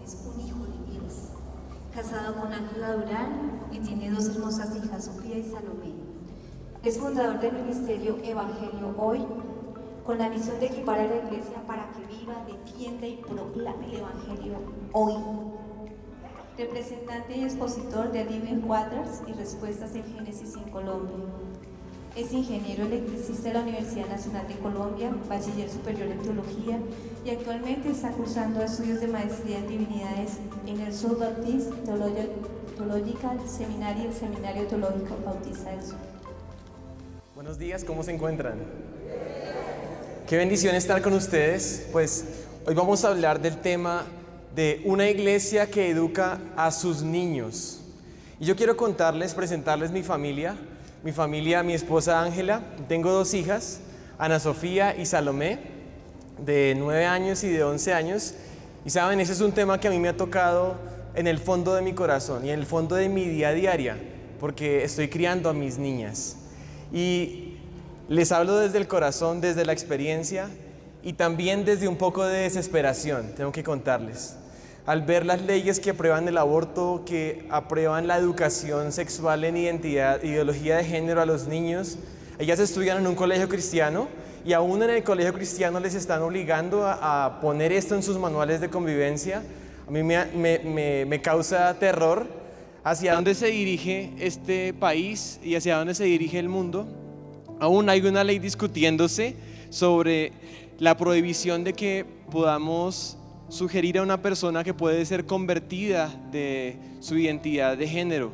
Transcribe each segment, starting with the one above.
es un hijo de Dios, casado con Ángela Durán y tiene dos hermosas hijas, Sofía y Salomé. Es fundador del ministerio Evangelio Hoy, con la misión de equipar a la iglesia para que viva, defienda y proclame el Evangelio hoy. Representante y expositor de Living Waters y Respuestas en Génesis en Colombia. Es ingeniero electricista de la Universidad Nacional de Colombia, bachiller superior en teología y actualmente está cursando estudios de maestría en divinidades en el South Baptist Theological Seminary, el Seminario Teológico Bautista del Sur. Buenos días, ¿cómo se encuentran? Qué bendición estar con ustedes. Pues hoy vamos a hablar del tema de una iglesia que educa a sus niños. Y yo quiero presentarles mi familia, mi esposa Ángela. Tengo dos hijas, Ana Sofía y Salomé, de 9 años y de 11 años. Y saben, ese es un tema que a mí me ha tocado en el fondo de mi corazón y en el fondo de mi día a día, porque estoy criando a mis niñas. Y les hablo desde el corazón, desde la experiencia y también desde un poco de desesperación, tengo que contarles. Al ver las leyes que aprueban el aborto, que aprueban la educación sexual en ideología de género a los niños, ellas estudian en un colegio cristiano y aún en el colegio cristiano les están obligando a poner esto en sus manuales de convivencia. A mí me causa terror hacia dónde se dirige este país y hacia dónde se dirige el mundo. Aún hay una ley discutiéndose sobre la prohibición de que podamos sugerir a una persona que puede ser convertida de su identidad de género.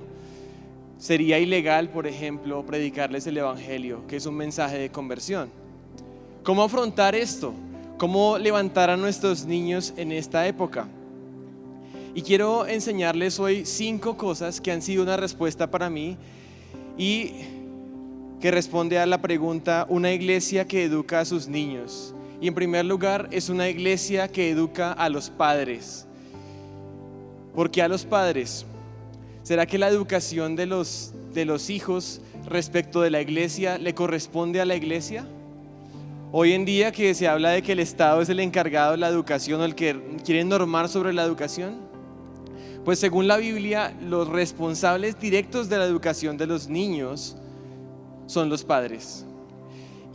Sería ilegal, por ejemplo, predicarles el evangelio, que es un mensaje de conversión. ¿Cómo afrontar esto? ¿Cómo levantar a nuestros niños en esta época? Y quiero enseñarles hoy 5 cosas que han sido una respuesta para mí y que responde a la pregunta, una iglesia que educa a sus niños. Y en primer lugar, es una iglesia que educa a los padres. ¿Por qué a los padres? ¿Será que la educación de los hijos respecto de la iglesia le corresponde a la iglesia? Hoy en día que se habla de que el Estado es el encargado de la educación o el que quiere normar sobre la educación, pues según la Biblia, los responsables directos de la educación de los niños son los padres.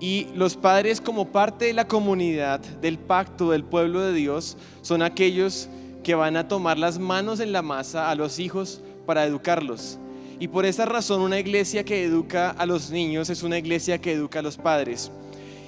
Y los padres, como parte de la comunidad, del pacto, del pueblo de Dios, son aquellos que van a tomar las manos en la masa a los hijos para educarlos. Y por esa razón, una iglesia que educa a los niños es una iglesia que educa a los padres.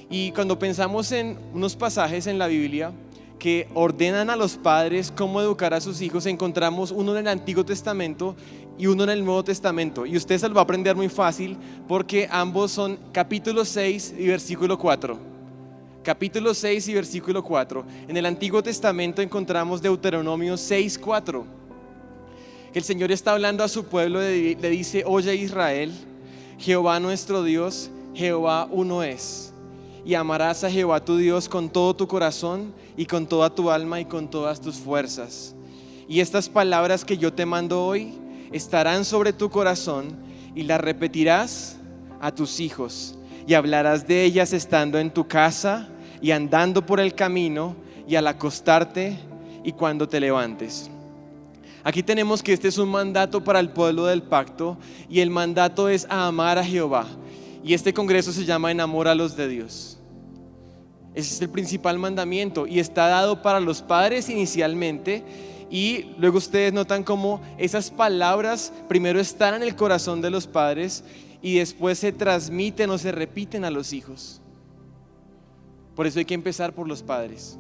Y cuando pensamos en unos pasajes en la Biblia que ordenan a los padres cómo educar a sus hijos, encontramos uno en el Antiguo Testamento y uno en el Nuevo Testamento, y usted se lo va a aprender muy fácil porque ambos son capítulo 6 y versículo 4. Capítulo 6 y versículo 4. En el Antiguo Testamento encontramos Deuteronomio 6:4, que el Señor está hablando a su pueblo, le dice: oye Israel, Jehová nuestro Dios, Jehová uno es, y amarás a Jehová tu Dios con todo tu corazón y con toda tu alma y con todas tus fuerzas. Y estas palabras que yo te mando hoy estarán sobre tu corazón y las repetirás a tus hijos y hablarás de ellas estando en tu casa y andando por el camino y al acostarte y cuando te levantes. Aquí tenemos que este es un mandato para el pueblo del pacto y el mandato es a amar a Jehová, y este congreso se llama Enamóralos de Dios. Ese es el principal mandamiento y está dado para los padres inicialmente. Y luego ustedes notan cómo esas palabras primero están en el corazón de los padres y después se transmiten o se repiten a los hijos. Por eso hay que empezar por los padres.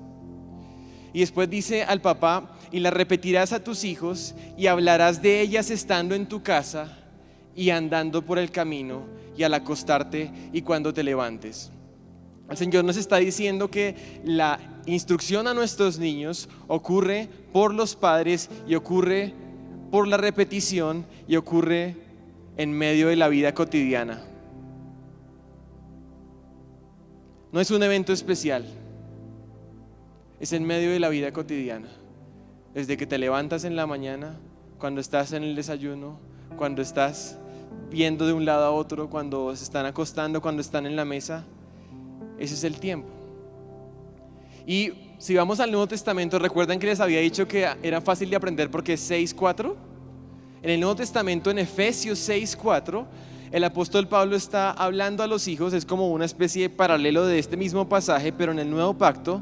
Y después dice al papá: y las repetirás a tus hijos y hablarás de ellas estando en tu casa y andando por el camino y al acostarte y cuando te levantes. El Señor nos está diciendo que la instrucción a nuestros niños ocurre por los padres y ocurre por la repetición y ocurre en medio de la vida cotidiana. No es un evento especial, es en medio de la vida cotidiana. Desde que te levantas en la mañana, cuando estás en el desayuno, cuando estás viendo de un lado a otro, cuando se están acostando, cuando están en la mesa. Ese es el tiempo. Y si vamos al Nuevo Testamento, ¿recuerdan que les había dicho que era fácil de aprender porque es 6:4? En el Nuevo Testamento, en Efesios 6:4, el apóstol Pablo está hablando a los hijos, es como una especie de paralelo de este mismo pasaje, pero en el Nuevo Pacto,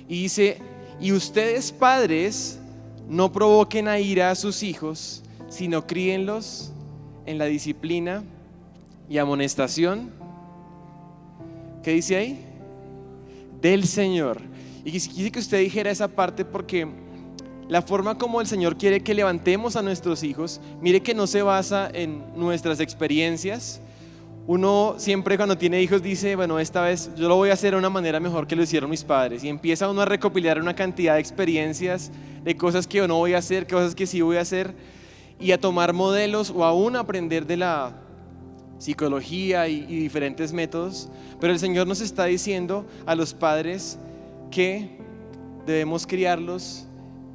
y dice: y ustedes padres, no provoquen a ira a sus hijos, sino críenlos en la disciplina y amonestación. ¿Qué dice ahí? Del Señor. Y quise que usted dijera esa parte porque la forma como el Señor quiere que levantemos a nuestros hijos, mire que no se basa en nuestras experiencias. Uno siempre cuando tiene hijos dice: bueno, esta vez yo lo voy a hacer de una manera mejor que lo hicieron mis padres, y empieza uno a recopilar una cantidad de experiencias, de cosas que yo no voy a hacer, cosas que sí voy a hacer, y a tomar modelos o aún aprender de la psicología y diferentes métodos. Pero el Señor nos está diciendo a los padres que debemos criarlos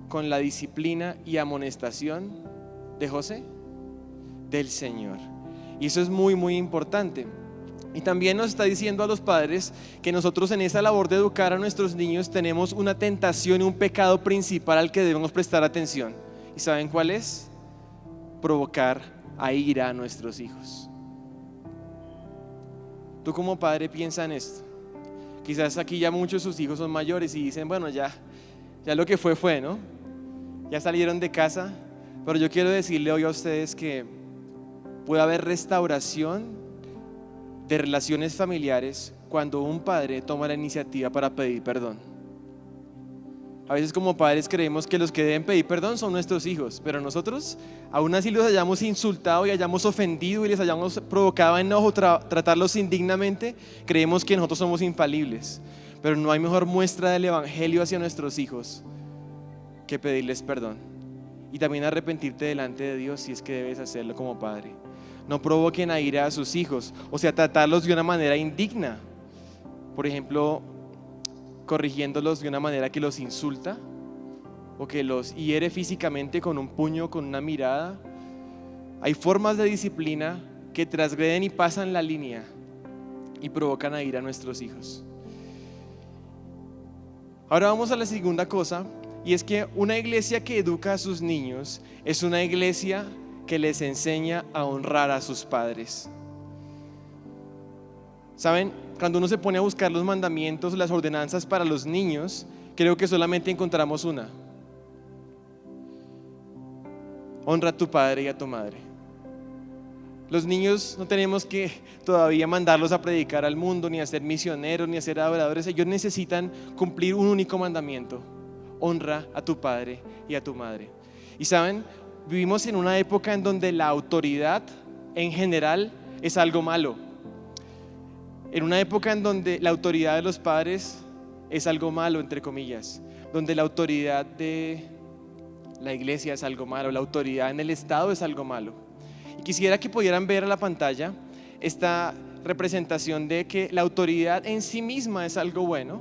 con la disciplina y amonestación de José, del Señor. Y eso es muy, muy importante. Y también nos está diciendo a los padres que nosotros en esa labor de educar a nuestros niños tenemos una tentación y un pecado principal al que debemos prestar atención. ¿Y saben cuál es? Provocar a ira a nuestros hijos. Tú como padre piensa en esto. Quizás aquí ya muchos de sus hijos son mayores y dicen: bueno, ya lo que fue, ¿no? Ya salieron de casa. Pero yo quiero decirle hoy a ustedes que puede haber restauración de relaciones familiares cuando un padre toma la iniciativa para pedir perdón. A veces como padres creemos que los que deben pedir perdón son nuestros hijos, pero nosotros, aún así los hayamos insultado y hayamos ofendido y les hayamos provocado enojo, tratarlos indignamente, creemos que nosotros somos infalibles. Pero no hay mejor muestra del evangelio hacia nuestros hijos que pedirles perdón y también arrepentirte delante de Dios si es que debes hacerlo como padre. No provoquen a ira a sus hijos, o sea, tratarlos de una manera indigna. Por ejemplo, corrigiéndolos de una manera que los insulta o que los hiere físicamente con un puño, con una mirada. Hay formas de disciplina que transgreden y pasan la línea y provocan a ira a nuestros hijos. Ahora vamos a la segunda cosa, y es que una iglesia que educa a sus niños es una iglesia que les enseña a honrar a sus padres. ¿Saben? Cuando uno se pone a buscar los mandamientos, las ordenanzas para los niños, creo que solamente encontramos una: honra a tu padre y a tu madre. Los niños no tenemos que todavía mandarlos a predicar al mundo, ni a ser misioneros, ni a ser adoradores. Ellos necesitan cumplir un único mandamiento: honra a tu padre y a tu madre. Y saben, vivimos en una época en donde la autoridad en general es algo malo. En una época en donde la autoridad de los padres es algo malo, entre comillas, donde la autoridad de la iglesia es algo malo, la autoridad en el Estado es algo malo. Y quisiera que pudieran ver a la pantalla esta representación de que la autoridad en sí misma es algo bueno,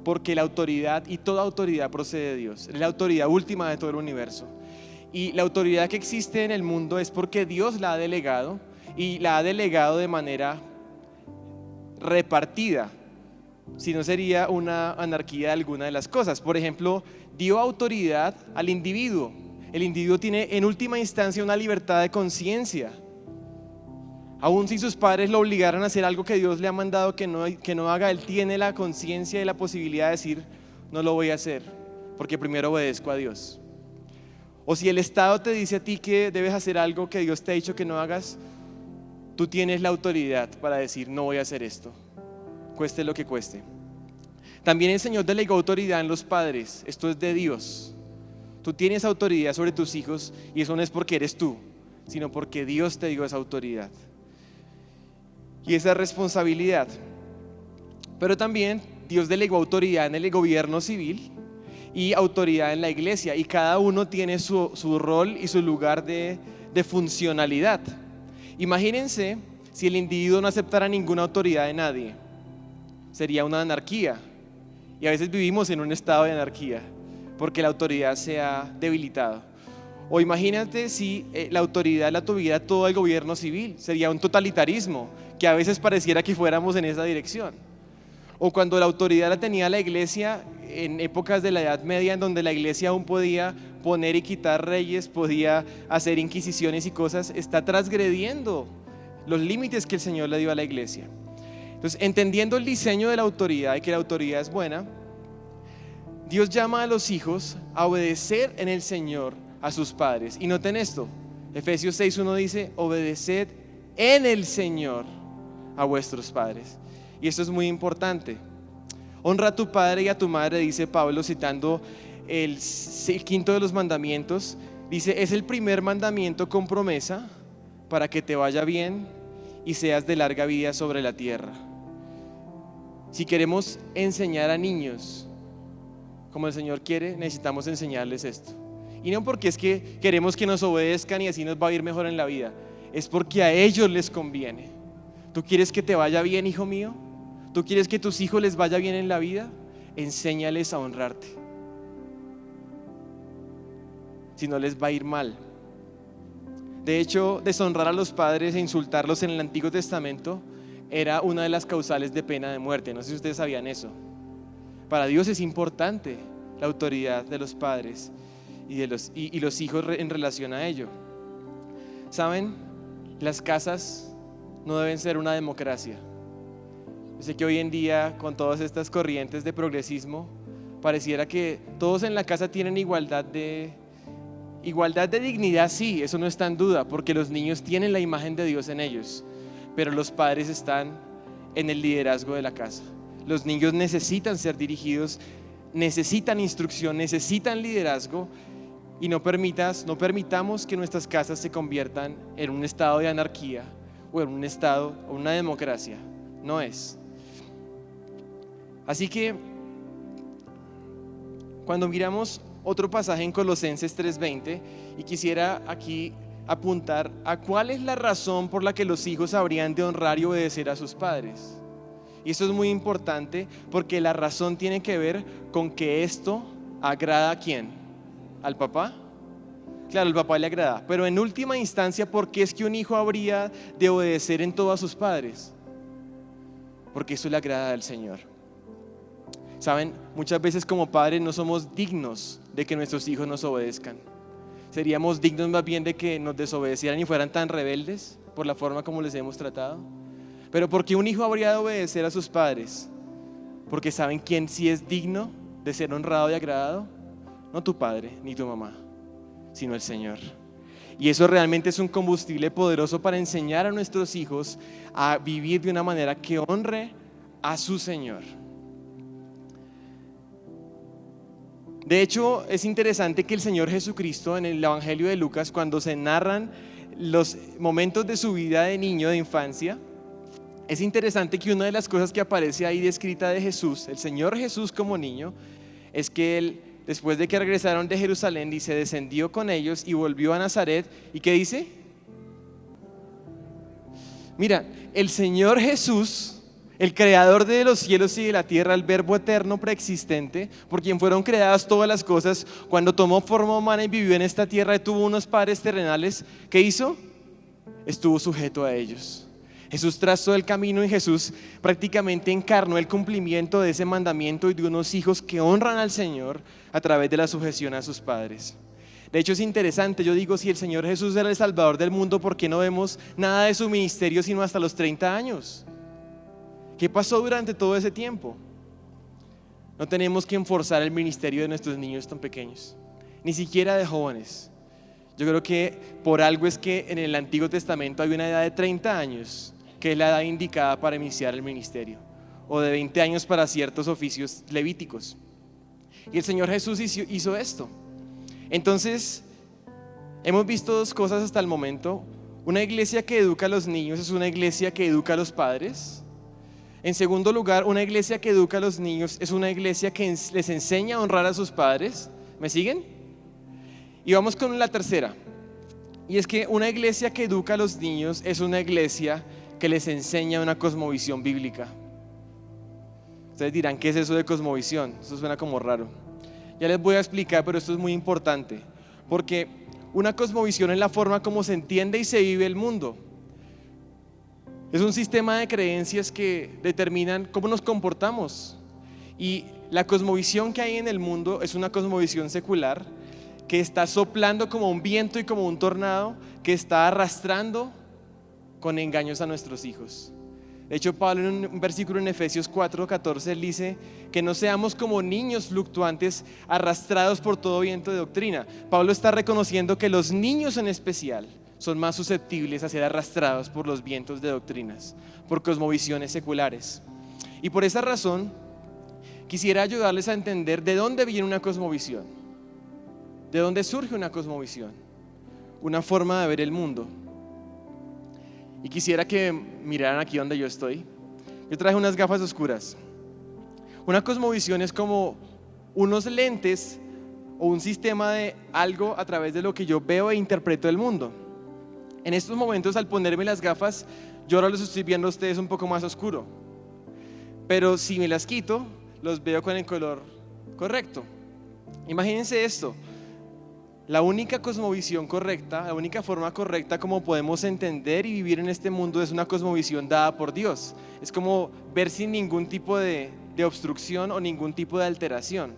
porque la autoridad y toda autoridad procede de Dios, es la autoridad última de todo el universo. Y la autoridad que existe en el mundo es porque Dios la ha delegado, y la ha delegado de manera repartida, si no sería una anarquía de alguna de las cosas. Por ejemplo, dio autoridad al individuo. El individuo tiene en última instancia una libertad de conciencia. Aún si sus padres lo obligaran a hacer algo que Dios le ha mandado que no haga, él tiene la conciencia y la posibilidad de decir: no lo voy a hacer porque primero obedezco a Dios. O si el Estado te dice a ti que debes hacer algo que Dios te ha dicho que no hagas, tú tienes la autoridad para decir: no voy a hacer esto, cueste lo que cueste. También el Señor delegó autoridad en los padres. Esto es de Dios. Tú tienes autoridad sobre tus hijos, y eso no es porque eres tú, sino porque Dios te dio esa autoridad y esa responsabilidad. Pero también Dios delegó autoridad en el gobierno civil y autoridad en la iglesia, y cada uno tiene su rol y su lugar de funcionalidad. Imagínense si el individuo no aceptara ninguna autoridad de nadie. Sería una anarquía, y a veces vivimos en un estado de anarquía porque la autoridad se ha debilitado. O imagínate si la autoridad la tuviera todo el gobierno civil. Sería un totalitarismo, que a veces pareciera que fuéramos en esa dirección. o cuando la autoridad la tenía la iglesia en épocas de la Edad Media, en donde la iglesia aún podía poner y quitar reyes, podía hacer inquisiciones y cosas, está transgrediendo los límites que el Señor le dio a la iglesia. Entonces, entendiendo el diseño de la autoridad y que la autoridad es buena, Dios llama a los hijos a obedecer en el Señor a sus padres. Y noten esto, Efesios 6:1 dice: obedeced en el Señor a vuestros padres. Y esto es muy importante. Honra a tu padre y a tu madre, dice Pablo, citando el quinto de los mandamientos. Dice: es el primer mandamiento con promesa para que te vaya bien y seas de larga vida sobre la tierra. Si queremos enseñar a niños como el Señor quiere, necesitamos enseñarles esto. Y no porque es que queremos que nos obedezcan y así nos va a ir mejor en la vida, es porque a ellos les conviene. ¿Tú quieres que te vaya bien, hijo mío? ¿Tú quieres que tus hijos les vaya bien en la vida? Enséñales a honrarte. Si no, les va a ir mal. De hecho, deshonrar a los padres e insultarlos en el Antiguo Testamento era una de las causales de pena de muerte. No sé si ustedes sabían eso. Para Dios es importante la autoridad de los padres y los hijos en relación a ello. ¿Saben? Las casas no deben ser una democracia. Yo sé que hoy en día, con todas estas corrientes de progresismo, pareciera que todos en la casa tienen igualdad de dignidad. Sí, eso no está en duda, porque los niños tienen la imagen de Dios en ellos, pero los padres están en el liderazgo de la casa. Los niños necesitan ser dirigidos, necesitan instrucción, necesitan liderazgo, y no permitamos que nuestras casas se conviertan en un estado de anarquía o en un estado o una democracia. No es. Así que cuando miramos otro pasaje en Colosenses 3:20, y quisiera aquí apuntar a cuál es la razón por la que los hijos habrían de honrar y obedecer a sus padres. Y esto es muy importante porque la razón tiene que ver con que esto agrada ¿a quién? ¿Al papá? Claro, al papá le agrada, pero en última instancia, ¿por qué es que un hijo habría de obedecer en todo a sus padres? Porque eso le agrada al Señor. Saben, muchas veces como padres no somos dignos de que nuestros hijos nos obedezcan. Seríamos dignos más bien de que nos desobedecieran y fueran tan rebeldes por la forma como les hemos tratado. Pero ¿por qué un hijo habría de obedecer a sus padres? Porque ¿saben quién sí es digno de ser honrado y agradado? No tu padre ni tu mamá, sino el Señor. Y eso realmente es un combustible poderoso para enseñar a nuestros hijos a vivir de una manera que honre a su Señor. De hecho, es interesante que el Señor Jesucristo, en el Evangelio de Lucas, cuando se narran los momentos de su vida de niño, de infancia, es interesante que una de las cosas que aparece ahí descrita de Jesús, el Señor Jesús como niño, es que Él, después de que regresaron de Jerusalén, dice, descendió con ellos y volvió a Nazaret. ¿Y qué dice? Mira, el Señor Jesús, el creador de los cielos y de la tierra, el verbo eterno preexistente, por quien fueron creadas todas las cosas, cuando tomó forma humana y vivió en esta tierra y tuvo unos padres terrenales, ¿qué hizo? Estuvo sujeto a ellos. Jesús trazó el camino y Jesús prácticamente encarnó el cumplimiento de ese mandamiento y de unos hijos que honran al Señor a través de la sujeción a sus padres. De hecho es interesante, yo digo, si el Señor Jesús era el Salvador del mundo, ¿por qué no vemos nada de su ministerio sino hasta los 30 años? ¿Qué pasó durante todo ese tiempo? No tenemos que enforzar el ministerio de nuestros niños tan pequeños, ni siquiera de jóvenes. Yo creo que por algo es que en el Antiguo Testamento hay una edad de 30 años, que es la edad indicada para iniciar el ministerio, o de 20 años para ciertos oficios levíticos. Y el Señor Jesús hizo esto. Entonces, hemos visto dos cosas hasta el momento. Una iglesia que educa a los niños es una iglesia que educa a los padres. En segundo lugar, una iglesia que educa a los niños es una iglesia que les enseña a honrar a sus padres. ¿Me siguen? Y vamos con la tercera. Y es que una iglesia que educa a los niños es una iglesia que les enseña una cosmovisión bíblica. Ustedes dirán, ¿qué es eso de cosmovisión? Eso suena como raro. Ya les voy a explicar, pero esto es muy importante. Porque una cosmovisión es la forma como se entiende y se vive el mundo. Es un sistema de creencias que determinan cómo nos comportamos. Y la cosmovisión que hay en el mundo es una cosmovisión secular que está soplando como un viento y como un tornado, que está arrastrando con engaños a nuestros hijos. De hecho, Pablo en un versículo en Efesios 4:14 él dice que no seamos como niños fluctuantes arrastrados por todo viento de doctrina. Pablo está reconociendo que los niños en especial son más susceptibles a ser arrastrados por los vientos de doctrinas, por cosmovisiones seculares. Y por esa razón quisiera ayudarles a entender de dónde viene una cosmovisión, de dónde surge una cosmovisión, una forma de ver el mundo. Y quisiera que miraran aquí donde yo estoy. Yo traje unas gafas oscuras. Una cosmovisión es como unos lentes o un sistema de algo a través de lo que yo veo e interpreto el mundo. En estos momentos, al ponerme las gafas, yo ahora los estoy viendo a ustedes un poco más oscuro. Pero si me las quito, los veo con el color correcto. Imagínense esto. La única cosmovisión correcta, la única forma correcta como podemos entender y vivir en este mundo es una cosmovisión dada por Dios. Es como ver sin ningún tipo de obstrucción o ningún tipo de alteración.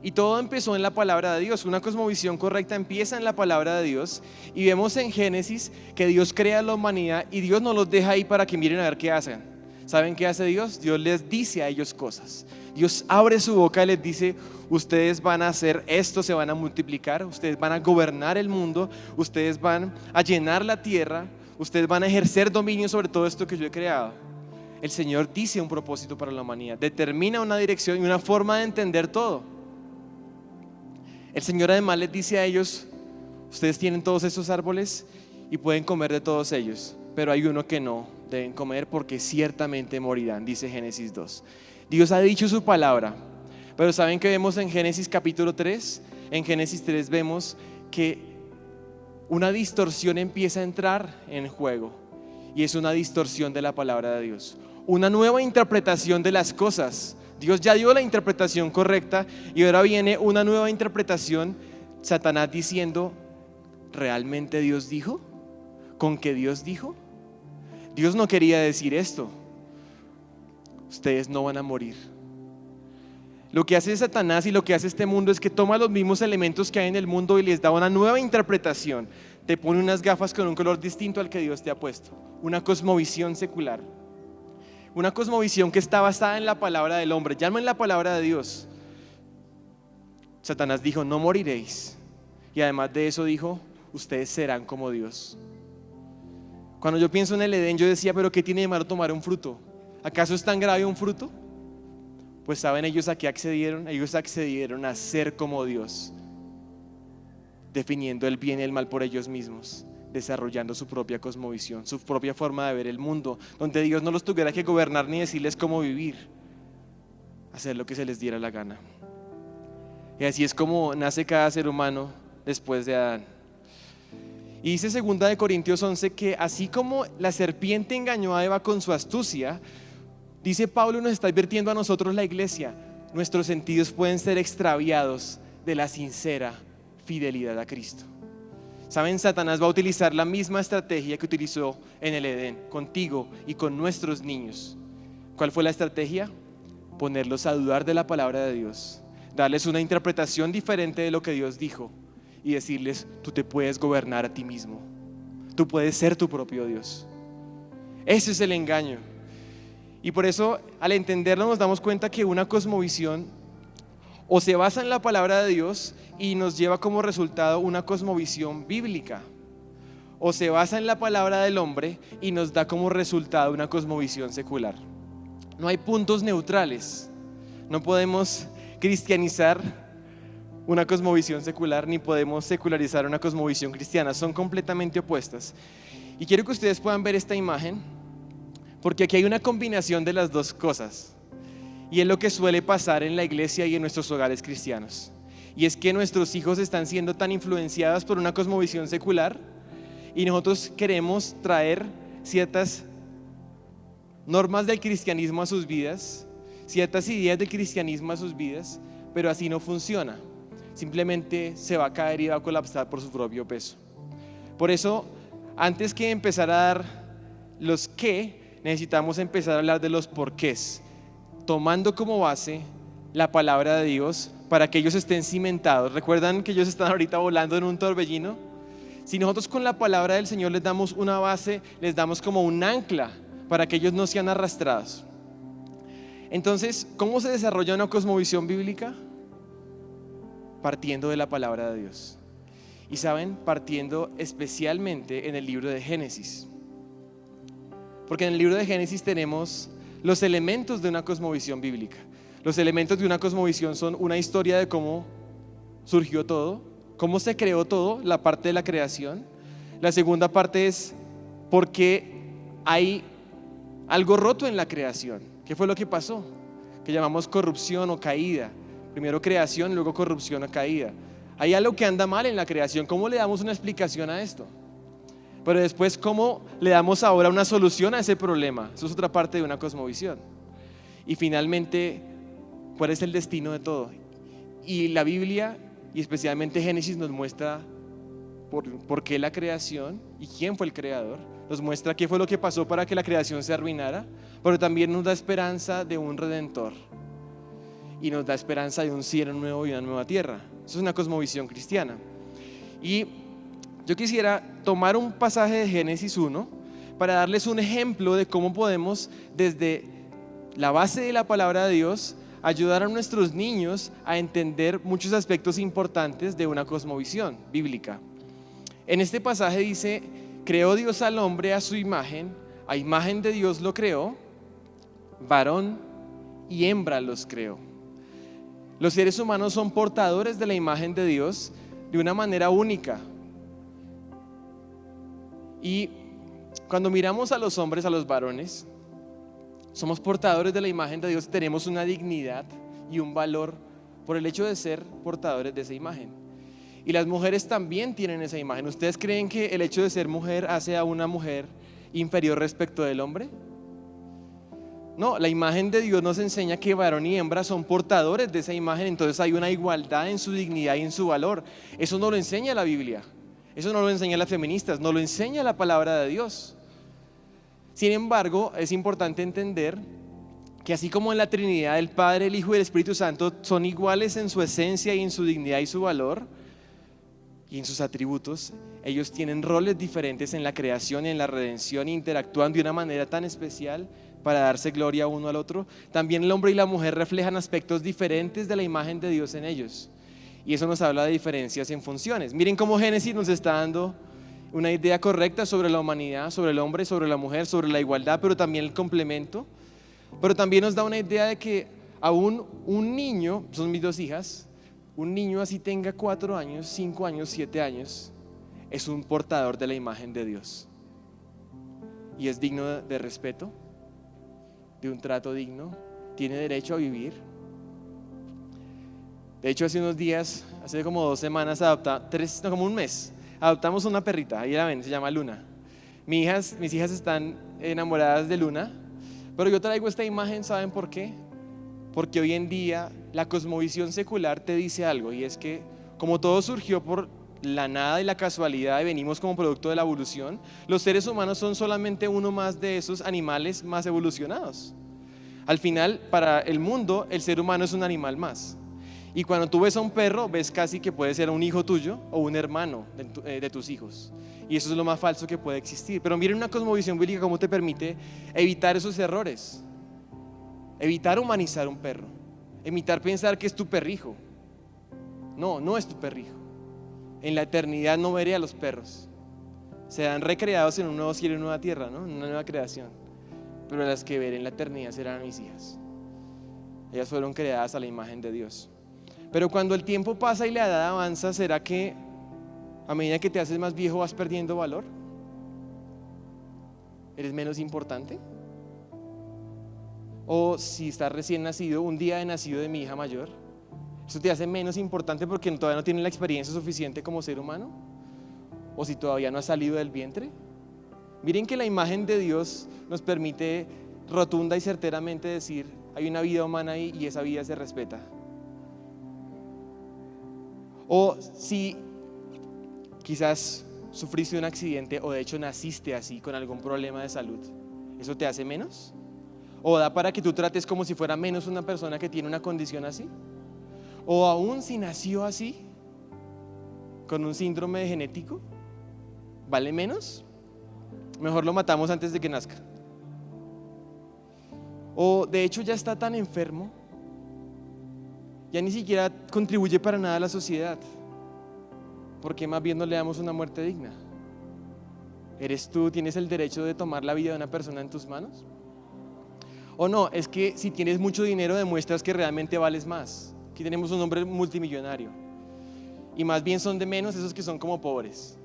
Y todo empezó en la palabra de Dios. Una cosmovisión correcta empieza en la palabra de Dios. Y vemos en Génesis que Dios crea la humanidad y Dios no los deja ahí para que miren a ver qué hacen. ¿Saben qué hace Dios? Dios les dice a ellos cosas. Dios abre su boca y les dice: ustedes van a hacer esto, se van a multiplicar, ustedes van a gobernar el mundo, ustedes van a llenar la tierra, ustedes van a ejercer dominio sobre todo esto que yo he creado. El Señor dice un propósito para la humanidad, determina una dirección y una forma de entender todo. El Señor además les dice a ellos: ustedes tienen todos estos árboles y pueden comer de todos ellos, pero hay uno que no deben comer porque ciertamente morirán, dice Génesis 2. Dios ha dicho su palabra, pero ¿saben qué vemos en Génesis capítulo 3? En Génesis 3 vemos que una distorsión empieza a entrar en juego, y es una distorsión de la palabra de Dios, una nueva interpretación de las cosas. Dios ya dio la interpretación correcta y ahora viene una nueva interpretación. Satanás diciendo: ¿realmente Dios dijo? ¿Con qué Dios dijo? Dios no quería decir esto. Ustedes no van a morir. Lo que hace Satanás y lo que hace este mundo es que toma los mismos elementos que hay en el mundo y les da una nueva interpretación. Te pone unas gafas con un color distinto al que Dios te ha puesto. Una cosmovisión secular. Una cosmovisión que está basada en la palabra del hombre, ya no en la palabra de Dios. Satanás dijo: no moriréis. Y además de eso dijo: ustedes serán como Dios. Cuando yo pienso en el Edén, yo decía: pero ¿qué tiene de malo tomar un fruto? ¿Acaso es tan grave un fruto? Pues ¿saben ellos a qué accedieron? Ellos accedieron a ser como Dios, definiendo el bien y el mal por ellos mismos, desarrollando su propia cosmovisión, su propia forma de ver el mundo, donde Dios no los tuviera que gobernar ni decirles cómo vivir, hacer lo que se les diera la gana. Y así es como nace cada ser humano después de Adán. Y dice 2 Corintios 11 que así como la serpiente engañó a Eva con su astucia, dice Pablo, nos está advirtiendo a nosotros, la iglesia: nuestros sentidos pueden ser extraviados de la sincera fidelidad a Cristo. Saben, Satanás va a utilizar la misma estrategia que utilizó en el Edén, contigo y con nuestros niños. ¿Cuál fue la estrategia? Ponerlos a dudar de la palabra de Dios, darles una interpretación diferente de lo que Dios dijo y decirles: tú te puedes gobernar a ti mismo, tú puedes ser tu propio Dios. Ese es el engaño. Y por eso, al entenderlo, nos damos cuenta que una cosmovisión o se basa en la palabra de Dios y nos lleva como resultado una cosmovisión bíblica, o se basa en la palabra del hombre y nos da como resultado una cosmovisión secular. No hay puntos neutrales. No podemos cristianizar una cosmovisión secular ni podemos secularizar una cosmovisión cristiana. Son completamente opuestas. Y quiero que ustedes puedan ver esta imagen, porque aquí hay una combinación de las dos cosas, y es lo que suele pasar en la iglesia y en nuestros hogares cristianos. Y es que nuestros hijos están siendo tan influenciados por una cosmovisión secular y nosotros queremos traer ciertas normas del cristianismo a sus vidas, ciertas ideas del cristianismo a sus vidas, pero así no funciona. Simplemente se va a caer y va a colapsar por su propio peso. Por eso, antes que empezar a dar los qué, necesitamos empezar a hablar de los porqués, tomando como base la palabra de Dios para que ellos estén cimentados. ¿Recuerdan que ellos están ahorita volando en un torbellino? Si nosotros con la palabra del Señor les damos una base, les damos como un ancla para que ellos no sean arrastrados. Entonces, ¿cómo se desarrolla una cosmovisión bíblica? Partiendo de la palabra de Dios. Y saben, partiendo especialmente en el libro de Génesis. Porque en el libro de Génesis tenemos los elementos de una cosmovisión bíblica. Los elementos de una cosmovisión son una historia de cómo surgió todo, cómo se creó todo, la parte de la creación. La segunda parte es por qué hay algo roto en la creación. ¿Qué fue lo que pasó? Que llamamos corrupción o caída. Primero creación, luego corrupción o caída. Hay algo que anda mal en la creación. ¿Cómo le damos una explicación a esto? Pero después, ¿cómo le damos ahora una solución a ese problema? Eso es otra parte de una cosmovisión. Y finalmente, ¿cuál es el destino de todo? Y la Biblia, y especialmente Génesis, nos muestra por qué la creación y quién fue el creador. Nos muestra qué fue lo que pasó para que la creación se arruinara, pero también nos da esperanza de un redentor. Y nos da esperanza de un cielo nuevo y una nueva tierra. Eso es una cosmovisión cristiana. Y yo quisiera tomar un pasaje de Génesis 1 para darles un ejemplo de cómo podemos, desde la base de la palabra de Dios, ayudar a nuestros niños a entender muchos aspectos importantes de una cosmovisión bíblica. En este pasaje dice: creó Dios al hombre a su imagen, a imagen de Dios lo creó, varón y hembra los creó. Los seres humanos son portadores de la imagen de Dios de una manera única. Y cuando miramos a los hombres, a los varones, somos portadores de la imagen de Dios, tenemos una dignidad y un valor por el hecho de ser portadores de esa imagen. Y las mujeres también tienen esa imagen. ¿Ustedes creen que el hecho de ser mujer hace a una mujer inferior respecto del hombre? No, la imagen de Dios nos enseña que varón y hembra son portadores de esa imagen, entonces hay una igualdad en su dignidad y en su valor. Eso no lo enseña la Biblia, eso no lo enseñan las feministas, no lo enseña la palabra de Dios. Sin embargo, es importante entender que así como en la Trinidad el Padre, el Hijo y el Espíritu Santo son iguales en su esencia y en su dignidad y su valor y en sus atributos, ellos tienen roles diferentes en la creación y en la redención, e interactúan de una manera tan especial para darse gloria uno al otro. También el hombre y la mujer reflejan aspectos diferentes de la imagen de Dios en ellos, y eso nos habla de diferencias en funciones. Miren cómo Génesis nos está dando una idea correcta sobre la humanidad, sobre el hombre, sobre la mujer, sobre la igualdad, pero también el complemento. Pero también nos da una idea de que aún un niño, son mis dos hijas, un niño así tenga 4 años, 5 años, 7 años, es un portador de la imagen de Dios y es digno de respeto, de un trato digno, tiene derecho a vivir. De hecho, hace unos días, hace como 2 semanas, como un mes, adoptamos una perrita, ahí la ven, se llama Luna. Mis hijas están enamoradas de Luna, pero yo traigo esta imagen, ¿saben por qué? Porque hoy en día la cosmovisión secular te dice algo, y es que como todo surgió por la nada y la casualidad y venimos como producto de la evolución, los seres humanos son solamente uno más de esos animales más evolucionados. Al final, para el mundo, el ser humano es un animal más. Y cuando tú ves a un perro, ves casi que puede ser un hijo tuyo o un hermano de tus hijos. Y eso es lo más falso que puede existir. Pero miren una cosmovisión bíblica cómo te permite evitar esos errores. Evitar humanizar un perro. Evitar pensar que es tu perrijo. No, no es tu perrijo. En la eternidad no veré a los perros. Serán recreados en un nuevo cielo y una nueva tierra, ¿no? En una nueva creación. Pero las que veré en la eternidad serán mis hijas. Ellas fueron creadas a la imagen de Dios. Pero cuando el tiempo pasa y la edad avanza, ¿será que a medida que te haces más viejo vas perdiendo valor? ¿Eres menos importante? O si estás recién nacido, un día de nacido de mi hija mayor, ¿eso te hace menos importante porque todavía no tienes la experiencia suficiente como ser humano? ¿O si todavía no has salido del vientre? Miren que la imagen de Dios nos permite rotunda y certeramente decir: hay una vida humana ahí y esa vida se respeta. O si quizás sufriste un accidente o de hecho naciste así con algún problema de salud, ¿eso te hace menos? ¿O da para que tú trates como si fuera menos una persona que tiene una condición así? ¿O aún si nació así, con un síndrome genético, vale menos? Mejor lo matamos antes de que nazca. O de hecho ya está tan enfermo, ya ni siquiera contribuye para nada a la sociedad. ¿Por qué más bien no le damos una muerte digna? ¿Eres tú, tienes el derecho de tomar la vida de una persona en tus manos? ¿O no? Es que si tienes mucho dinero demuestras que realmente vales más. Aquí tenemos un hombre multimillonario y más bien son de menos esos que son como pobres.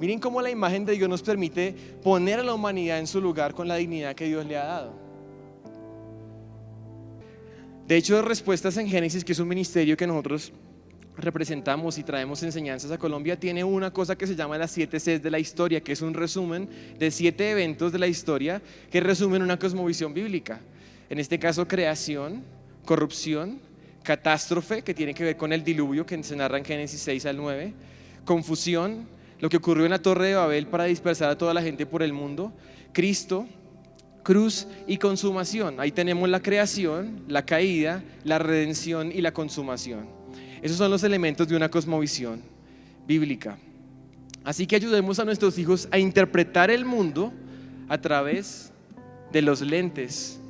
Miren cómo la imagen de Dios nos permite poner a la humanidad en su lugar con la dignidad que Dios le ha dado. De hecho, Respuestas en Génesis, que es un ministerio que nosotros representamos y traemos enseñanzas a Colombia, tiene una cosa que se llama las 7 Cs de la historia, que es un resumen de 7 eventos de la historia que resumen una cosmovisión bíblica. En este caso, creación, corrupción, catástrofe, que tiene que ver con el diluvio que se narra en Génesis 6 al 9, confusión, lo que ocurrió en la Torre de Babel para dispersar a toda la gente por el mundo, Cristo, cruz y consumación. Ahí tenemos la creación, la caída, la redención y la consumación. Esos son los elementos de una cosmovisión bíblica. Así que ayudemos a nuestros hijos a interpretar el mundo a través de los lentes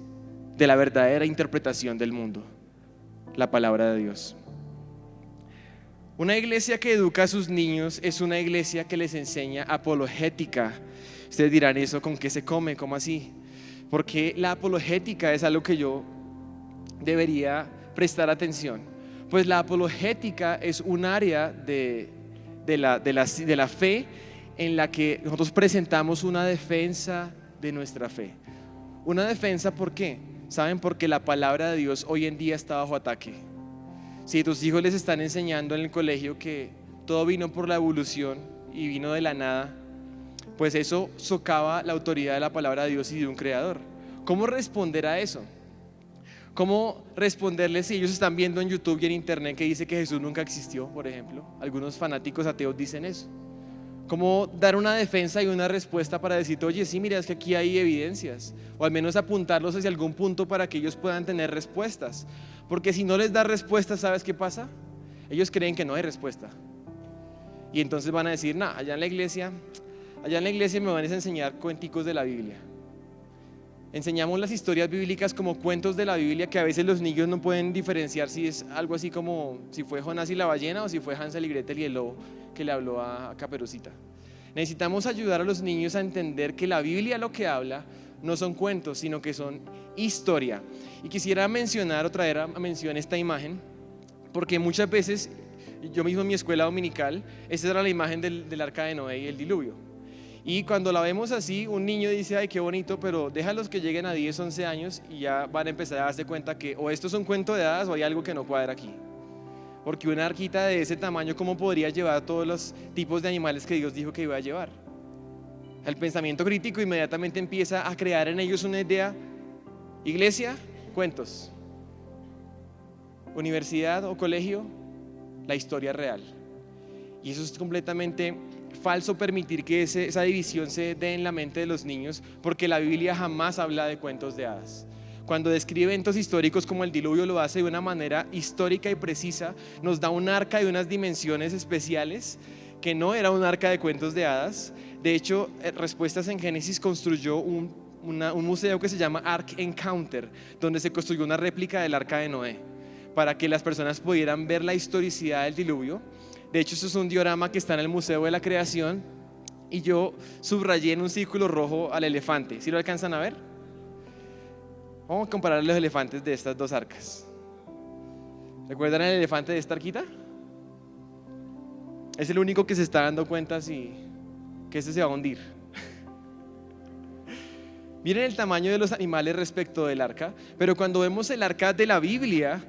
de la verdadera interpretación del mundo, la palabra de Dios. Una iglesia que educa a sus niños es una iglesia que les enseña apologética. Ustedes dirán, ¿eso con qué se come? ¿Cómo así? Porque la apologética es algo que yo debería prestar atención. Pues la apologética es un área de la fe en la que nosotros presentamos una defensa de nuestra fe. Una defensa, ¿por qué? ¿Saben? Porque la palabra de Dios hoy en día está bajo ataque. Si tus hijos les están enseñando en el colegio que todo vino por la evolución y vino de la nada, pues eso socava la autoridad de la palabra de Dios y de un creador. ¿Cómo responder a eso? ¿Cómo responderles si ellos están viendo en YouTube y en internet que dice que Jesús nunca existió, por ejemplo? Algunos fanáticos ateos dicen eso. ¿Cómo dar una defensa y una respuesta para decirte, oye, sí, mira, es que aquí hay evidencias? O al menos apuntarlos hacia algún punto para que ellos puedan tener respuestas. Porque si no les da respuesta, ¿sabes qué pasa? Ellos creen que no hay respuesta. Y entonces van a decir, no, allá en la iglesia me van a enseñar cuenticos de la Biblia. Enseñamos las historias bíblicas como cuentos de la Biblia que a veces los niños no pueden diferenciar si es algo así como si fue Jonás y la ballena o si fue Hansel y Gretel y el lobo que le habló a Caperucita. Necesitamos ayudar a los niños a entender que la Biblia lo que habla no son cuentos, sino que son historia. Y quisiera mencionar o traer a mención esta imagen, porque muchas veces, yo mismo en mi escuela dominical, esta era la imagen del arca de Noé y el diluvio. Y cuando la vemos así, un niño dice, ay, qué bonito, pero déjalos que lleguen a 10, 11 años y ya van a empezar a darse cuenta que o esto es un cuento de hadas o hay algo que no cuadra aquí. Porque una arquita de ese tamaño, ¿cómo podría llevar todos los tipos de animales que Dios dijo que iba a llevar? El pensamiento crítico inmediatamente empieza a crear en ellos una idea. Iglesia, cuentos. Universidad o colegio, la historia real. Y eso es completamente falso, permitir que esa división se dé en la mente de los niños, porque la Biblia jamás habla de cuentos de hadas. Cuando describe eventos históricos como el diluvio, lo hace de una manera histórica y precisa, nos da un arca de unas dimensiones especiales que no era un arca de cuentos de hadas. De hecho, Respuestas en Génesis construyó un museo que se llama Ark Encounter, donde se construyó una réplica del arca de Noé para que las personas pudieran ver la historicidad del diluvio. De hecho, eso es un diorama que está en el Museo de la Creación y yo subrayé en un círculo rojo al elefante. ¿Sí lo alcanzan a ver? Vamos a comparar los elefantes de estas dos arcas. ¿Recuerdan el elefante de esta arquita? Es el único que se está dando cuenta que este se va a hundir. Miren el tamaño de los animales respecto del arca, pero cuando vemos el arca de la Biblia,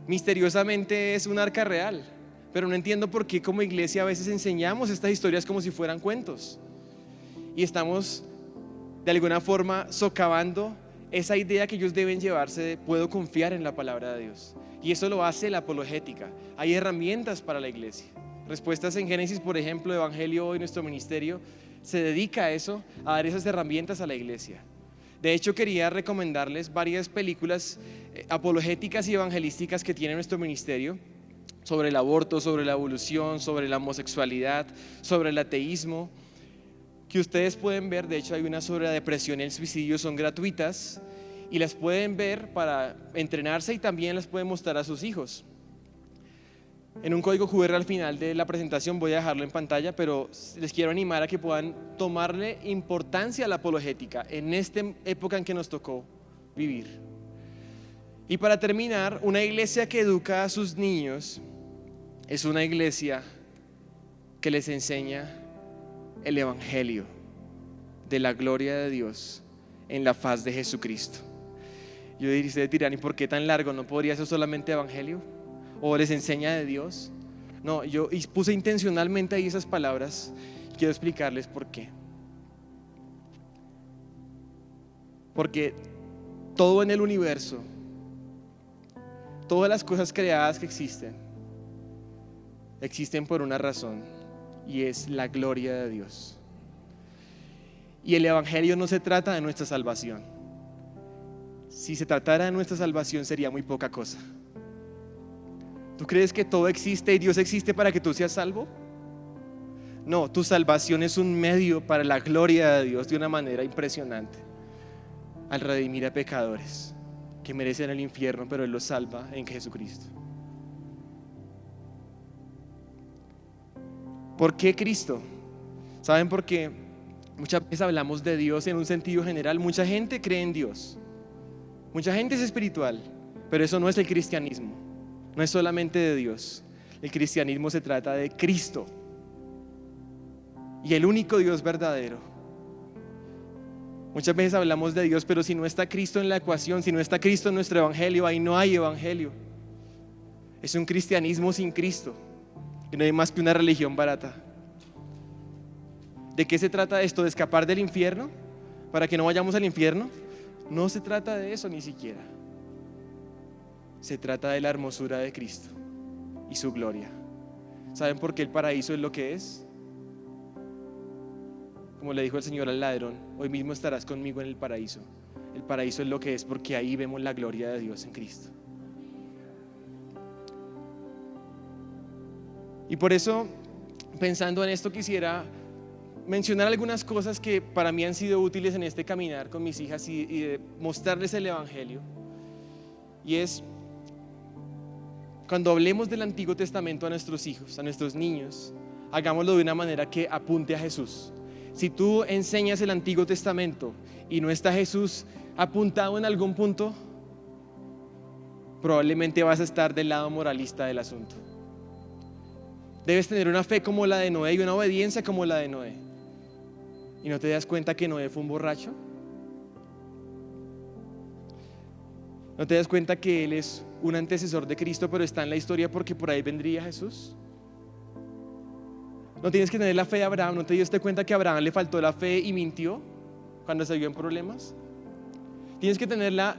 misteriosamente es un arca real. Pero no entiendo por qué como iglesia a veces enseñamos estas historias como si fueran cuentos. Y estamos de alguna forma socavando esa idea que ellos deben llevarse de puedo confiar en la palabra de Dios. Y eso lo hace la apologética. Hay herramientas para la iglesia. Respuestas en Génesis, por ejemplo, Evangelio Hoy, nuestro ministerio, se dedica a eso, a dar esas herramientas a la iglesia. De hecho, quería recomendarles varias películas apologéticas y evangelísticas que tiene nuestro ministerio sobre el aborto, sobre la evolución, sobre la homosexualidad, sobre el ateísmo, que ustedes pueden ver. De hecho, hay una sobre la depresión y el suicidio, son gratuitas y las pueden ver para entrenarse y también las pueden mostrar a sus hijos. En un código QR al final de la presentación voy a dejarlo en pantalla, pero les quiero animar a que puedan tomarle importancia a la apologética en esta época en que nos tocó vivir. Y para terminar, una iglesia que educa a sus niños es una iglesia que les enseña el Evangelio de la gloria de Dios en la faz de Jesucristo. Yo diría, ustedes dirán, ¿y por qué tan largo? ¿No podría ser solamente Evangelio? ¿O les enseña de Dios? No, yo puse intencionalmente ahí esas palabras y quiero explicarles por qué. Porque todo en el universo, todas las cosas creadas que existen por una razón, y es la gloria de Dios. Y el Evangelio no se trata de nuestra salvación. Si se tratara de nuestra salvación sería muy poca cosa. ¿Tú crees que todo existe y Dios existe para que tú seas salvo? No, tu salvación es un medio para la gloria de Dios de una manera impresionante, al redimir a pecadores que merecen el infierno, pero Él los salva en Jesucristo. ¿Por qué Cristo? ¿Saben por qué? Muchas veces hablamos de Dios en un sentido general. Mucha gente cree en Dios, mucha gente es espiritual, pero eso no es el cristianismo. No es solamente de Dios. El cristianismo se trata de Cristo y el único Dios verdadero. Muchas veces hablamos de Dios, pero si no está Cristo en la ecuación, si no está Cristo en nuestro evangelio, ahí no hay evangelio. Es un cristianismo sin Cristo y no hay más que una religión barata. ¿De qué se trata esto? ¿De escapar del infierno? ¿Para que no vayamos al infierno? No se trata de eso ni siquiera. Se trata de la hermosura de Cristo y su gloria. ¿Saben por qué el paraíso es lo que es? Como le dijo el Señor al ladrón, hoy mismo estarás conmigo en el paraíso. El paraíso es lo que es porque ahí vemos la gloria de Dios en Cristo. Y por eso, pensando en esto, quisiera mencionar algunas cosas que para mí han sido útiles en este caminar con mis hijas y de mostrarles el Evangelio. Y es, cuando hablemos del Antiguo Testamento a nuestros hijos, a nuestros niños, hagámoslo de una manera que apunte a Jesús. Si tú enseñas el Antiguo Testamento y no está Jesús apuntado en algún punto, probablemente vas a estar del lado moralista del asunto. Debes tener una fe como la de Noé y una obediencia como la de Noé. ¿Y no te das cuenta que Noé fue un borracho? ¿No te das cuenta que él es un antecesor de Cristo, pero está en la historia porque por ahí vendría Jesús? ¿No tienes que tener la fe de Abraham? ¿No te diste cuenta que a Abraham le faltó la fe y mintió cuando se vio en problemas? Tienes que tener la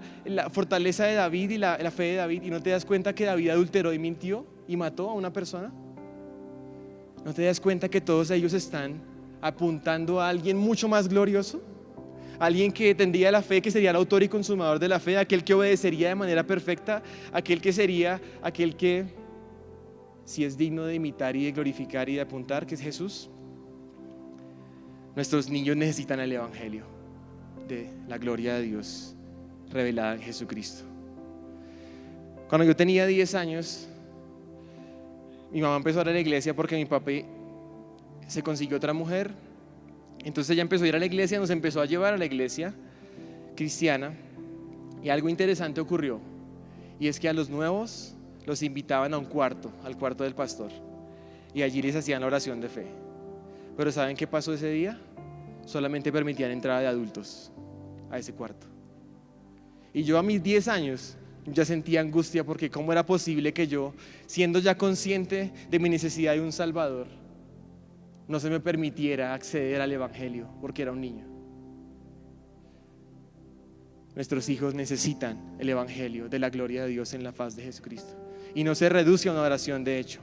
fortaleza de David y la fe de David, y no te das cuenta que David adulteró y mintió y mató a una persona. ¿No te das cuenta que todos ellos están apuntando a alguien mucho más glorioso? Alguien que tendría la fe, que sería el autor y consumador de la fe, aquel que obedecería de manera perfecta, aquel que si es digno de imitar y de glorificar y de apuntar, que es Jesús. Nuestros niños necesitan el Evangelio de la gloria de Dios revelada en Jesucristo. Cuando yo tenía 10 años, mi mamá empezó a ir a la iglesia porque mi papá se consiguió otra mujer. Entonces ella empezó a ir a la iglesia, nos empezó a llevar a la iglesia cristiana, y algo interesante ocurrió, y es que a los nuevos los invitaban a un cuarto, al cuarto del pastor, y allí les hacían la oración de fe. Pero ¿saben qué pasó ese día? Solamente permitían entrada de adultos a ese cuarto. Y yo a mis 10 años ya sentía angustia, porque ¿cómo era posible que yo, siendo ya consciente de mi necesidad de un Salvador, no se me permitiera acceder al Evangelio porque era un niño? Nuestros hijos necesitan el Evangelio de la gloria de Dios en la faz de Jesucristo, y no se reduce a una oración. De hecho,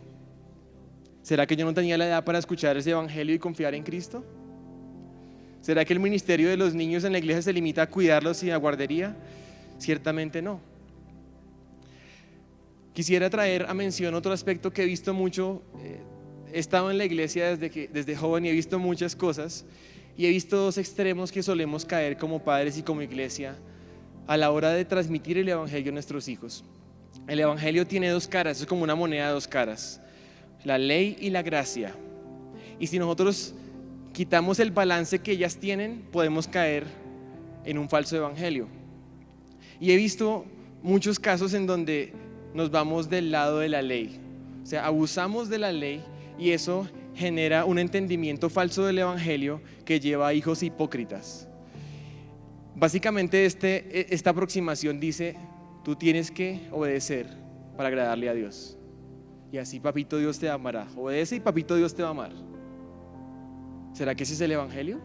¿Será que yo no tenía la edad para escuchar ese evangelio y confiar en Cristo? ¿Será que el ministerio de los niños en la iglesia se limita a cuidarlos y a guardería? Ciertamente no. Quisiera traer a mención otro aspecto que he visto mucho. He estado en la iglesia desde joven y he visto muchas cosas, y he visto dos extremos que solemos caer como padres y como iglesia a la hora de transmitir el evangelio a nuestros hijos. El evangelio tiene dos caras, es como una moneda de dos caras: la ley y la gracia. Y si nosotros quitamos el balance que ellas tienen, podemos caer en un falso evangelio. Y he visto muchos casos en donde nos vamos del lado de la ley, o sea, abusamos de la ley, y eso genera un entendimiento falso del evangelio que lleva a hijos hipócritas. Básicamente esta aproximación dice: tú tienes que obedecer para agradarle a Dios, y así papito Dios te amará. Obedece y papito Dios te va a amar. ¿Será que ese es el evangelio?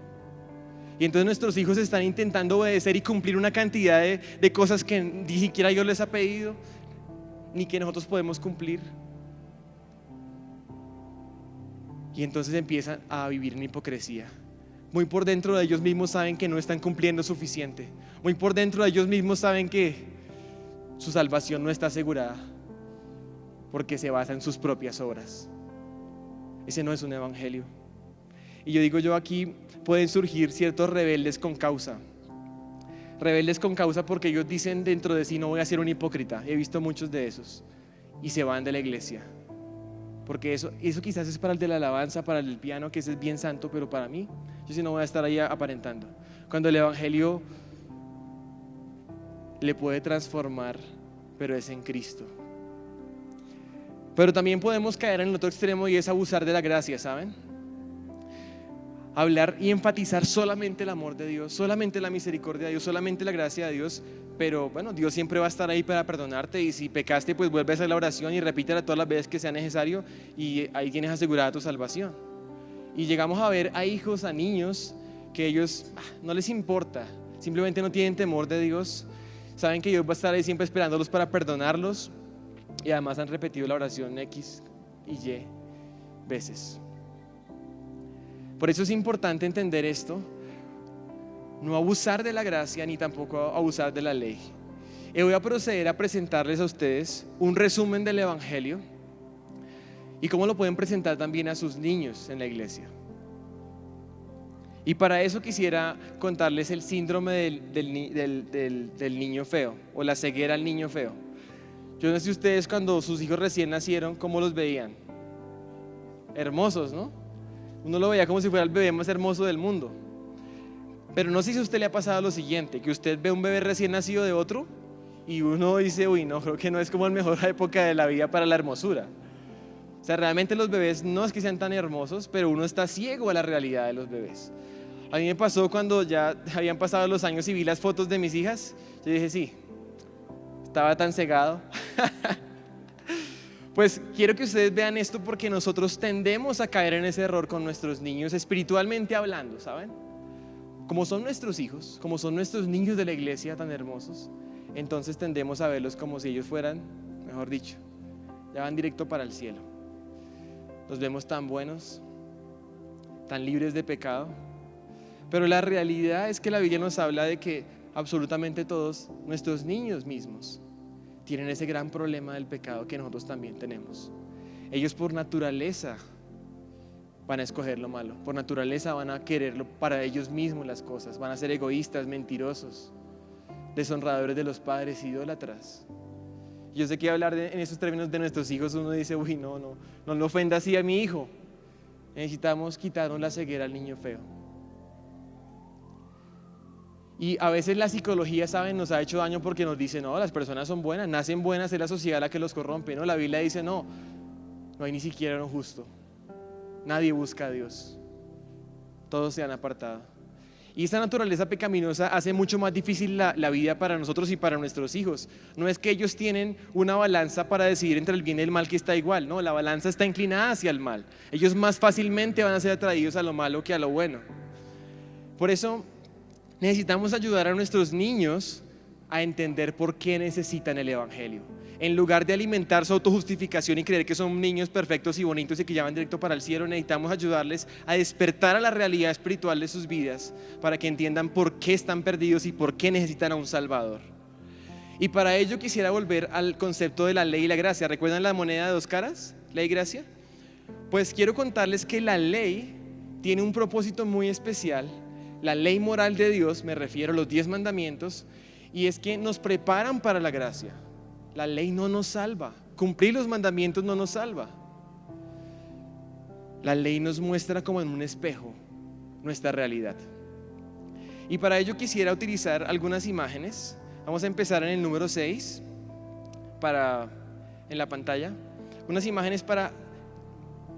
Y entonces nuestros hijos están intentando obedecer y cumplir una cantidad de cosas que ni siquiera Dios les ha pedido, ni que nosotros podemos cumplir. Y entonces empiezan a vivir en hipocresía. Muy por dentro de ellos mismos saben que no están cumpliendo suficiente. Muy por dentro de ellos mismos saben que su salvación no está asegurada, porque se basa en sus propias obras. Ese no es un evangelio. Y yo digo, aquí pueden surgir ciertos rebeldes con causa. Rebeldes con causa porque ellos dicen dentro de sí: no voy a ser un hipócrita. He visto muchos de esos, y se van de la iglesia. Porque eso quizás es para el de la alabanza, para el del piano, que ese es bien santo, pero para mí, yo sí no voy a estar ahí aparentando. Cuando el evangelio le puede transformar, pero es en Cristo. Pero también podemos caer en el otro extremo, y es abusar de la gracia, ¿saben? Hablar y enfatizar solamente el amor de Dios, solamente la misericordia de Dios, solamente la gracia de Dios. Pero bueno, Dios siempre va a estar ahí para perdonarte, y si pecaste, pues vuelve a hacer la oración y repítela todas las veces que sea necesario, y ahí tienes asegurada tu salvación. Y llegamos a ver a hijos, a niños, que ellos no les importa, simplemente no tienen temor de Dios. Saben que Dios va a estar ahí siempre esperándolos para perdonarlos, y además han repetido la oración X y Y veces. Por eso es importante entender esto: no abusar de la gracia, ni tampoco abusar de la ley. Y voy a proceder a presentarles a ustedes un resumen del evangelio y cómo lo pueden presentar también a sus niños en la iglesia. Y para eso quisiera contarles el síndrome del niño feo, o la ceguera al niño feo. Yo no sé si ustedes, cuando sus hijos recién nacieron, ¿cómo los veían? Hermosos, ¿no? Uno lo veía como si fuera el bebé más hermoso del mundo. Pero no sé si a usted le ha pasado lo siguiente: que usted ve un bebé recién nacido de otro y uno dice: uy, no, creo que no es como la mejor época de la vida para la hermosura. O sea, realmente los bebés no es que sean tan hermosos, pero uno está ciego a la realidad de los bebés. A mí me pasó cuando ya habían pasado los años y vi las fotos de mis hijas. Yo dije: sí, estaba tan cegado. Pues quiero que ustedes vean esto, porque nosotros tendemos a caer en ese error con nuestros niños, espiritualmente hablando, ¿saben? Como son nuestros hijos, como son nuestros niños de la iglesia tan hermosos, entonces tendemos a verlos como si ellos fueran, mejor dicho, ya van directo para el cielo. Los vemos tan buenos, tan libres de pecado, pero la realidad es que la Biblia nos habla de que absolutamente todos nuestros niños mismos tienen ese gran problema del pecado que nosotros también tenemos. Ellos por naturaleza van a escoger lo malo, por naturaleza van a quererlo para ellos mismos las cosas, van a ser egoístas, mentirosos, deshonradores de los padres, idólatras. Yo sé que hablar en esos términos de nuestros hijos, uno dice: uy, no le ofenda así a mi hijo. Necesitamos quitarnos la ceguera al niño feo. Y a veces la psicología, ¿saben?, nos ha hecho daño, porque nos dice: no, las personas son buenas, nacen buenas, es la sociedad la que los corrompe. No, la Biblia dice: no hay ni siquiera uno justo. Nadie busca a Dios, todos se han apartado. Y esta naturaleza pecaminosa hace mucho más difícil la vida para nosotros y para nuestros hijos. No es que ellos tienen una balanza para decidir entre el bien y el mal que está igual, no, la balanza está inclinada hacia el mal. Ellos más fácilmente van a ser atraídos a lo malo que a lo bueno. Por eso necesitamos ayudar a nuestros niños a entender por qué necesitan el evangelio. En lugar de alimentar su autojustificación y creer que son niños perfectos y bonitos y que ya van directo para el cielo, necesitamos ayudarles a despertar a la realidad espiritual de sus vidas para que entiendan por qué están perdidos y por qué necesitan a un Salvador. Y para ello quisiera volver al concepto de la ley y la gracia. ¿Recuerdan la moneda de 2 caras? ¿Ley y gracia? Pues quiero contarles que la ley tiene un propósito muy especial. La ley moral de Dios, me refiero a los 10 mandamientos, y es que nos preparan para la gracia. La ley no nos salva, cumplir los mandamientos no nos salva. La ley nos muestra como en un espejo nuestra realidad. Y para ello quisiera utilizar algunas imágenes. Vamos a empezar en el número 6 en la pantalla. Unas imágenes para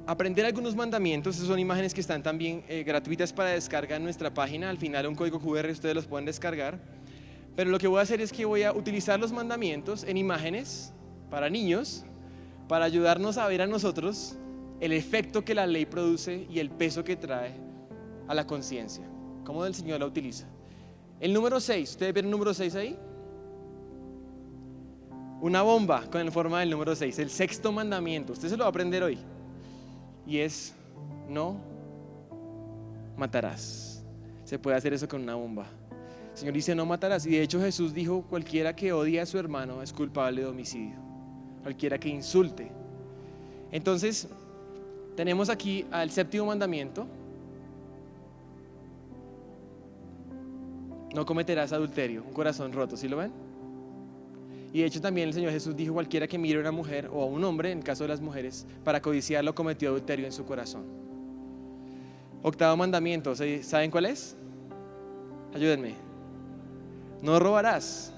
aprender algunos mandamientos. Esas son imágenes que están también gratuitas para descarga en nuestra página. Al final un código QR, ustedes los pueden descargar. Pero lo que voy a hacer es que voy a utilizar los mandamientos en imágenes para niños, para ayudarnos a ver a nosotros el efecto que la ley produce y el peso que trae a la conciencia, cómo el Señor la utiliza. El número 6, ¿ustedes ven el número 6 ahí? Una bomba con la forma del número 6, el 6º mandamiento. Usted se lo va a aprender hoy. Y es: no matarás. Se puede hacer eso con una bomba. El Señor dice: no matarás. Y de hecho Jesús dijo: cualquiera que odie a su hermano es culpable de homicidio. Cualquiera que insulte. Entonces tenemos aquí al 7º mandamiento: no cometerás adulterio. Un corazón roto, ¿sí lo ven? Y de hecho también el Señor Jesús dijo: cualquiera que mire a una mujer o a un hombre, en el caso de las mujeres, para codiciarlo, cometió adulterio en su corazón. 8º mandamiento, ¿saben cuál es? Ayúdenme. No robarás.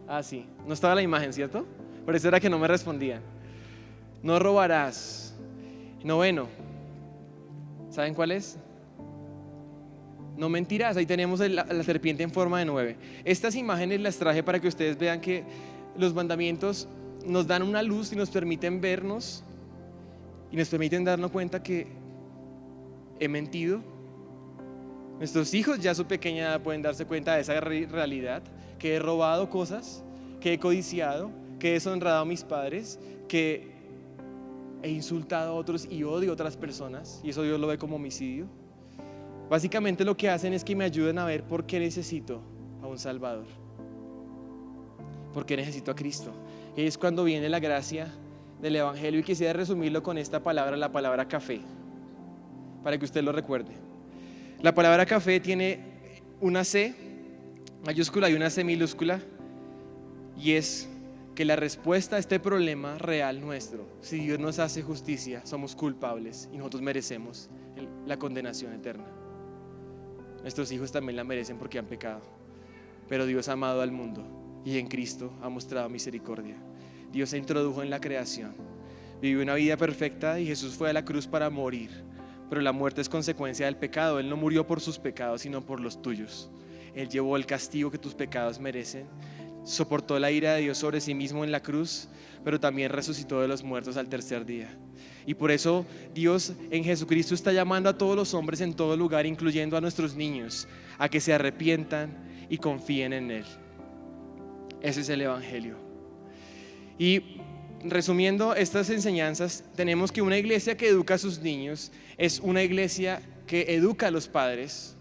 Ah, sí, no estaba la imagen, ¿cierto? Por eso era que no me respondían. No robarás. 9º, ¿saben cuál es? No mentirás. Ahí tenemos la serpiente en forma de 9. Estas imágenes las traje para que ustedes vean que los mandamientos nos dan una luz y nos permiten vernos y nos permiten darnos cuenta que he mentido. Nuestros hijos ya a su pequeña edad pueden darse cuenta de esa realidad, que he robado cosas, que he codiciado, que he deshonrado a mis padres, que he insultado a otros y odio a otras personas, y eso Dios lo ve como homicidio. Básicamente lo que hacen es que me ayuden a ver por qué necesito a un Salvador, por qué necesito a Cristo. Y es cuando viene la gracia del Evangelio, y quisiera resumirlo con esta palabra, la palabra café, para que usted lo recuerde. La palabra café tiene una C mayúscula y una C minúscula, y es que la respuesta a este problema real nuestro, si Dios nos hace justicia, somos culpables y nosotros merecemos la condenación eterna. Nuestros hijos también la merecen porque han pecado, pero Dios ha amado al mundo y en Cristo ha mostrado misericordia. Dios se introdujo en la creación, vivió una vida perfecta y Jesús fue a la cruz para morir, pero la muerte es consecuencia del pecado. Él no murió por sus pecados, sino por los tuyos. Él llevó el castigo que tus pecados merecen, soportó la ira de Dios sobre sí mismo en la cruz, pero también resucitó de los muertos al 3er día. Y por eso Dios en Jesucristo está llamando a todos los hombres en todo lugar, incluyendo a nuestros niños, a que se arrepientan y confíen en Él. Ese es el Evangelio. Y resumiendo estas enseñanzas, tenemos que una iglesia que educa a sus niños es una iglesia que educa a los padres,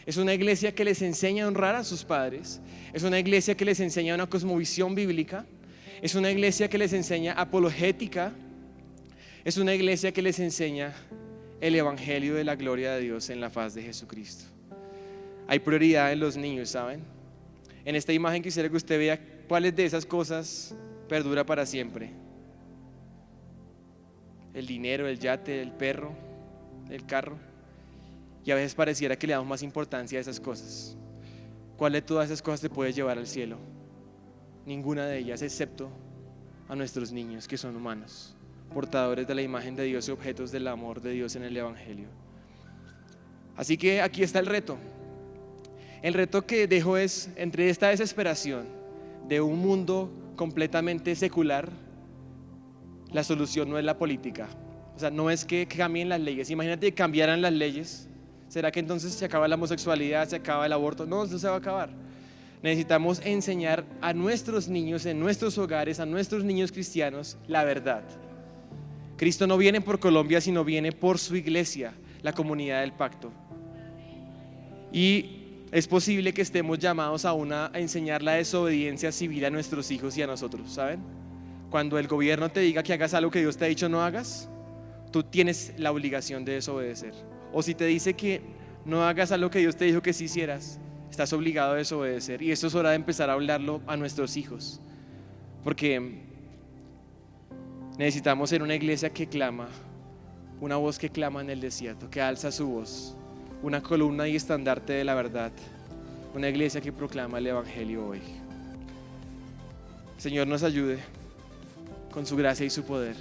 es una iglesia que les enseña a honrar a sus padres, es una iglesia que les enseña una cosmovisión bíblica, es una iglesia que les enseña apologética, es una iglesia que les enseña el Evangelio de la gloria de Dios en la faz de Jesucristo. Hay prioridad en los niños, ¿saben? En esta imagen quisiera que usted vea cuáles de esas cosas perdura para siempre. El dinero, el yate, el perro, el carro. Y a veces pareciera que le damos más importancia a esas cosas. ¿Cuál de todas esas cosas te puede llevar al cielo? Ninguna de ellas, excepto a nuestros niños, que son humanos, portadores de la imagen de Dios y objetos del amor de Dios en el Evangelio. Así que aquí está el reto. El reto que dejo es, entre esta desesperación de un mundo completamente secular, la solución no es la política. O sea, no es que cambien las leyes. Imagínate que cambiaran las leyes. ¿Será que entonces se acaba la homosexualidad, se acaba el aborto? No, eso se va a acabar. Necesitamos enseñar a nuestros niños en nuestros hogares, a nuestros niños cristianos, la verdad. Cristo no viene por Colombia, sino viene por su iglesia, la comunidad del pacto. Y es posible que estemos llamados a enseñar la desobediencia civil a nuestros hijos y a nosotros, ¿saben? Cuando el gobierno te diga que hagas algo que Dios te ha dicho no hagas, tú tienes la obligación de desobedecer. O si te dice que no hagas algo que Dios te dijo que sí hicieras, estás obligado a desobedecer. Y esto es hora de empezar a hablarlo a nuestros hijos, porque necesitamos ser una iglesia que clama, una voz que clama en el desierto, que alza su voz, una columna y estandarte de la verdad, una iglesia que proclama el evangelio hoy. Señor, nos ayude con su gracia y su poder.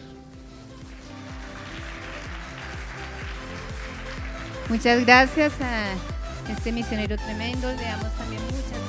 Muchas gracias a este misionero tremendo. Le damos también muchas